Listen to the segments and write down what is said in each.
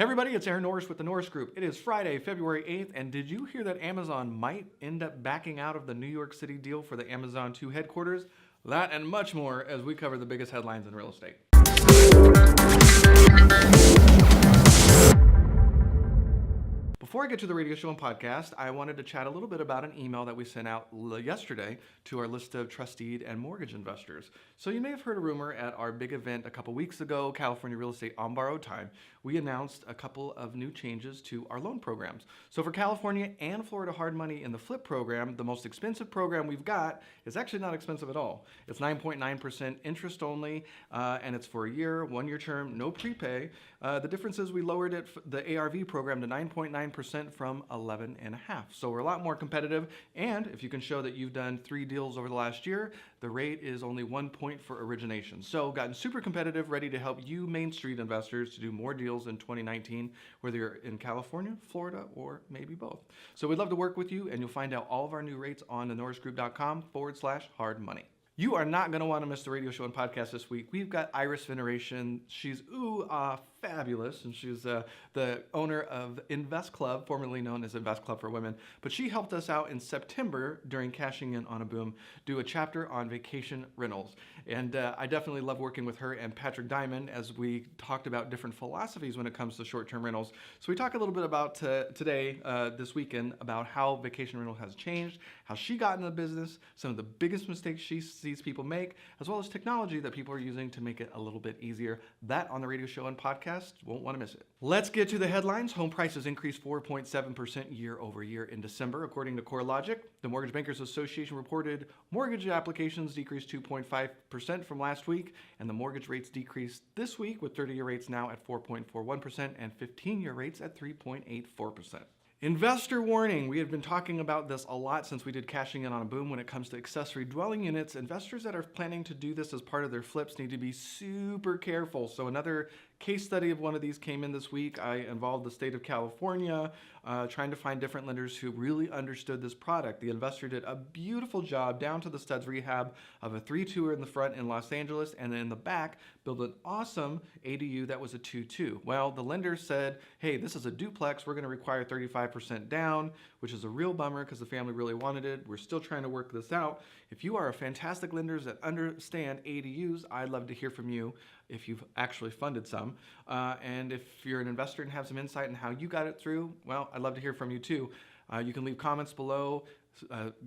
Hey everybody, it's Aaron Norris with the Norris Group. It is Friday, February 8th, and did you hear that Amazon might end up backing out of the New York City deal for the Amazon 2 headquarters? That and much more as we cover the biggest headlines in real estate. Before I get to the radio show and podcast, I wanted to chat a little bit about an email that we sent out yesterday to our list of trustee and mortgage investors. So you may have heard a rumor at our big event a couple weeks ago, California Real Estate on Borrowed Time. We announced a couple of new changes to our loan programs. So for California and Florida hard money in the FLIP program, the most expensive program we've got is actually not expensive at all. It's 9.9% interest only, and it's for a year, 1-year term, no prepay. The difference is we lowered it, the ARV program, to 9.9% from 11.5%. So we're a lot more competitive, and if you can show that you've done 3 deals over the last year, the rate is only 1 point for origination. So gotten super competitive, ready to help you Main Street investors to do more deals in 2019, whether you're in California, Florida, or maybe both. So we'd love to work with you, and you'll find out all of our new rates on the norrisgroup.com/hard money. You are not going to want to miss the radio show and podcast this week. We've got Iris Veneration. She's fabulous, and she's the owner of Invest Club, formerly known as Invest Club for Women. But she helped us out in September during Cashing In on a Boom, do a chapter on vacation rentals. And I definitely love working with her and Patrick Diamond as we talked about different philosophies when it comes to short-term rentals. So we talk a little bit about today, this weekend, about how vacation rental has changed, how she got in the business, some of the biggest mistakes she sees people make, as well as technology that people are using to make it a little bit easier. That on the radio show and podcast. Won't want to miss it. Let's get to the headlines. Home prices increased 4.7% year over year in December, according to CoreLogic. The Mortgage Bankers Association reported mortgage applications decreased 2.5% from last week, and the mortgage rates decreased this week, with 30-year rates now at 4.41% and 15-year rates at 3.84%. Investor warning. We have been talking about this a lot since we did Cashing In on a Boom when it comes to accessory dwelling units. Investors that are planning to do this as part of their flips need to be super careful. So another case study of one of these came in this week. I involved the state of California trying to find different lenders who really understood this product. The investor did a beautiful job down to the studs rehab of a 3-2 in the front in Los Angeles, and then in the back built an awesome ADU that was a 2-2. Well, the lender said, hey, this is a duplex. We're going to require 35% down, which is a real bummer because the family really wanted it. We're still trying to work this out. If you are a fantastic lenders that understand ADUs, I'd love to hear from you if you've actually funded some. And if you're an investor and have some insight on how you got it through, well, I'd love to hear from you too. You can leave comments below,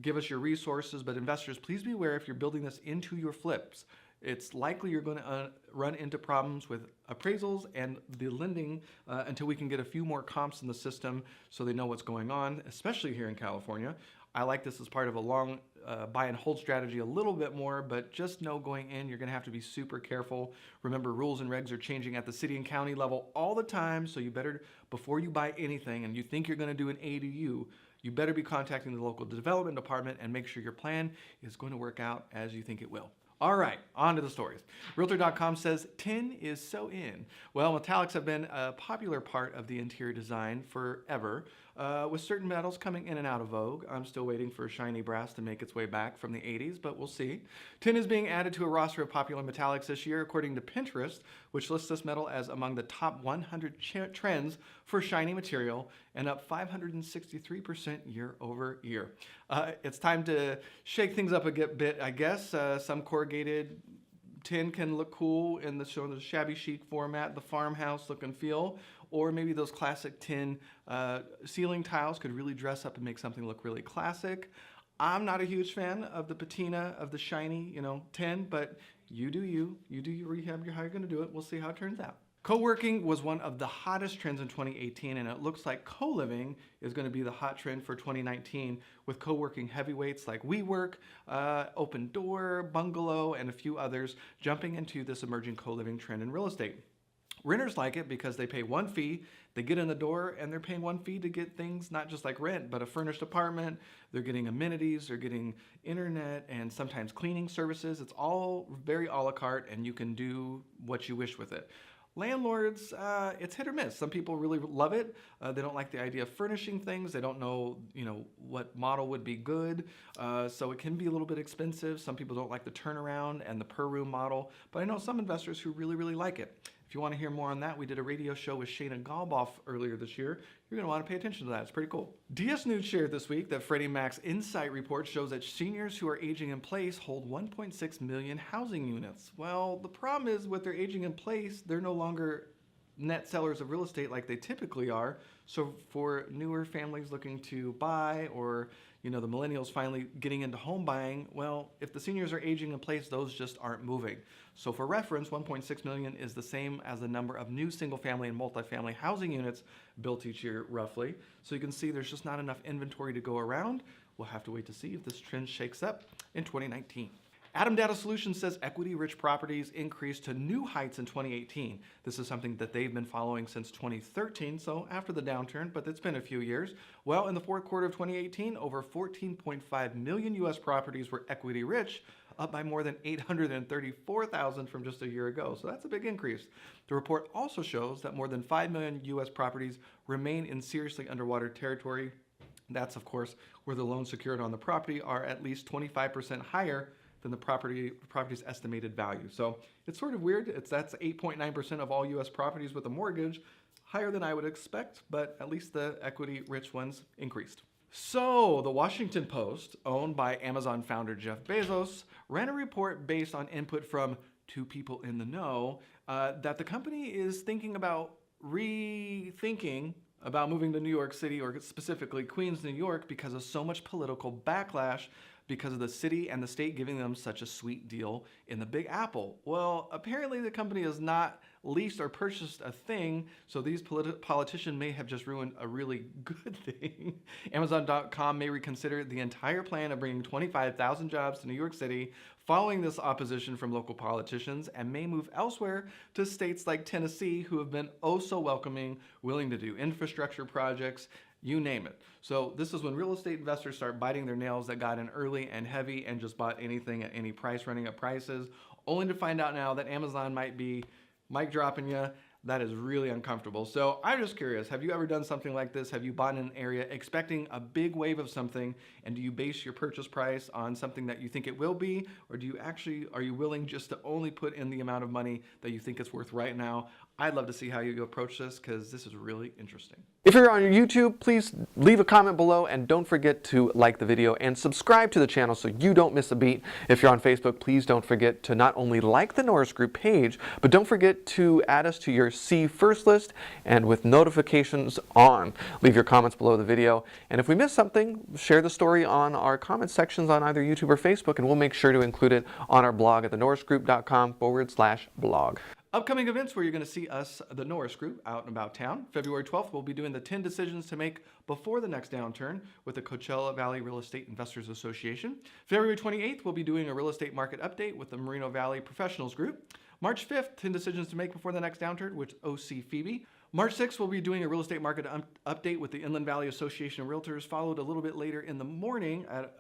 give us your resources, but investors, please be aware if you're building this into your flips, it's likely you're going to run into problems with appraisals and the lending until we can get a few more comps in the system so they know what's going on, especially here in California. I like this as part of a long buy and hold strategy a little bit more, but just know going in, you're going to have to be super careful. Remember, rules and regs are changing at the city and county level all the time, so you better, before you buy anything and you think you're going to do an ADU, you better be contacting the local development department and make sure your plan is going to work out as you think it will. All right, on to the stories. Realtor.com says tin is so in. Well, metallics have been a popular part of the interior design forever, with certain metals coming in and out of vogue. I'm still waiting for shiny brass to make its way back from the 80s, but we'll see. Tin is being added to a roster of popular metallics this year, according to Pinterest, which lists this metal as among the top 100 trends for shiny material, and up 563% year over year. It's time to shake things up a bit, I guess. Some corrugated tin can look cool in the shabby chic format, the farmhouse look and feel, or maybe those classic tin ceiling tiles could really dress up and make something look really classic. I'm not a huge fan of the patina of the shiny, tin, but you do your rehab, how you're going to do it. We'll see how it turns out. Co-working was one of the hottest trends in 2018, and it looks like co-living is going to be the hot trend for 2019, with co-working heavyweights like WeWork, Open Door, Bungalow, and a few others jumping into this emerging co-living trend in real estate. Renters like it because they pay one fee, they get in the door, and they're paying one fee to get things not just like rent, but a furnished apartment. They're getting amenities, they're getting internet, and sometimes cleaning services. It's all very a la carte, and you can do what you wish with it. Landlords, it's hit or miss. Some people really love it. They don't like the idea of furnishing things. They don't know, what model would be good. So it can be a little bit expensive. Some people don't like the turnaround and the per room model, but I know some investors who really, really like it. If If you want to hear more on that, we did a radio show with Shayna Galboff earlier this year. You're going to want to pay attention to that. It's pretty cool. DS News shared this week that Freddie Mac's Insight report shows that seniors who are aging in place hold 1.6 million housing units. Well, the problem is with their aging in place, they're no longer net sellers of real estate like they typically are. So for newer families looking to buy, or the millennials finally getting into home buying, well, if the seniors are aging in place, those just aren't moving. So for reference, 1.6 million is the same as the number of new single family and multifamily housing units built each year, roughly. So you can see there's just not enough inventory to go around. We'll have to wait to see if this trend shakes up in 2019. Adam Data Solutions says equity-rich properties increased to new heights in 2018. This is something that they've been following since 2013, so after the downturn, but it's been a few years. Well, in the fourth quarter of 2018, over 14.5 million U.S. properties were equity-rich, up by more than 834,000 from just a year ago. So that's a big increase. The report also shows that more than 5 million U.S. properties remain in seriously underwater territory. That's, of course, where the loans secured on the property are at least 25% higher than the property's estimated value. So it's sort of weird. That's 8.9% of all U.S. properties with a mortgage, higher than I would expect, but at least the equity-rich ones increased. So the Washington Post, owned by Amazon founder Jeff Bezos, ran a report based on input from two people in the know that the company is thinking about rethinking about moving to New York City, or specifically Queens, New York, because of so much political backlash because of the city and the state giving them such a sweet deal in the Big Apple. Well, apparently the company has not leased or purchased a thing, so these politicians may have just ruined a really good thing. Amazon.com may reconsider the entire plan of bringing 25,000 jobs to New York City following this opposition from local politicians, and may move elsewhere to states like Tennessee, who have been oh so welcoming, willing to do infrastructure projects, you name it. So this is when real estate investors start biting their nails that got in early and heavy and just bought anything at any price, running up prices, only to find out now that Amazon might be mic dropping you. That is really uncomfortable. So I'm just curious, have you ever done something like this? Have you bought in an area expecting a big wave of something, and do you base your purchase price on something that you think it will be, or are you willing just to only put in the amount of money that you think it's worth right now? I'd love to see how you approach this, because this is really interesting. If you're on YouTube, please leave a comment below, and don't forget to like the video and subscribe to the channel so you don't miss a beat. If you're on Facebook, please don't forget to not only like the Norris Group page, but don't forget to add us to your See First list, and with notifications on. Leave your comments below the video, and if we miss something, share the story on our comment sections on either YouTube or Facebook, and we'll make sure to include it on our blog at thenorrisgroup.com/blog. Upcoming events where you're going to see us, the Norris Group, out and about town. February 12th, we'll be doing the 10 decisions to make before the next downturn with the Coachella Valley Real Estate Investors Association. February 28th, we'll be doing a real estate market update with the Moreno Valley Professionals Group. March 5th, 10 decisions to make before the next downturn with OC Phoebe. March 6th, we'll be doing a real estate market update with the Inland Valley Association of Realtors, followed a little bit later in the morning at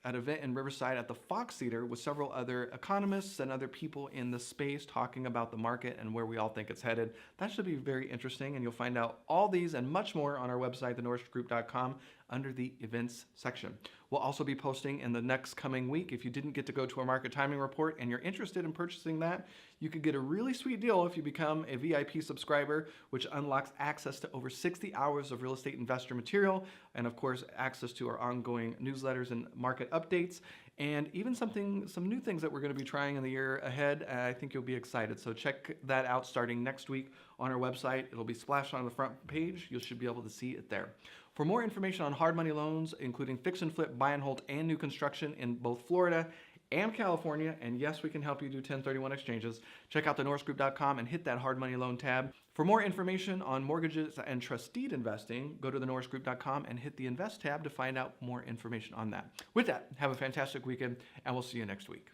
an event in Riverside at the Fox Theater with several other economists and other people in the space talking about the market and where we all think it's headed. That should be very interesting, and you'll find out all these and much more on our website, thenorrisgroup.com, under the events section. We'll also be posting in the next coming week. If you didn't get to go to our market timing report and you're interested in purchasing that, you could get a really sweet deal if you become a VIP subscriber, which unlocks access to over 60 hours of real estate investor material, and of course, access to our ongoing newsletters and market updates, and even some new things that we're going to be trying in the year ahead. I think you'll be excited. So check that out starting next week on our website. It'll be splashed on the front page. You should be able to see it there. For more information on hard money loans, including fix and flip, buy and hold, and new construction in both Florida and California, and yes, we can help you do 1031 exchanges, check out thenorrisgroup.com and hit that hard money loan tab. For more information on mortgages and trust deed investing, go to thenorrisgroup.com and hit the invest tab to find out more information on that. With that, have a fantastic weekend, and we'll see you next week.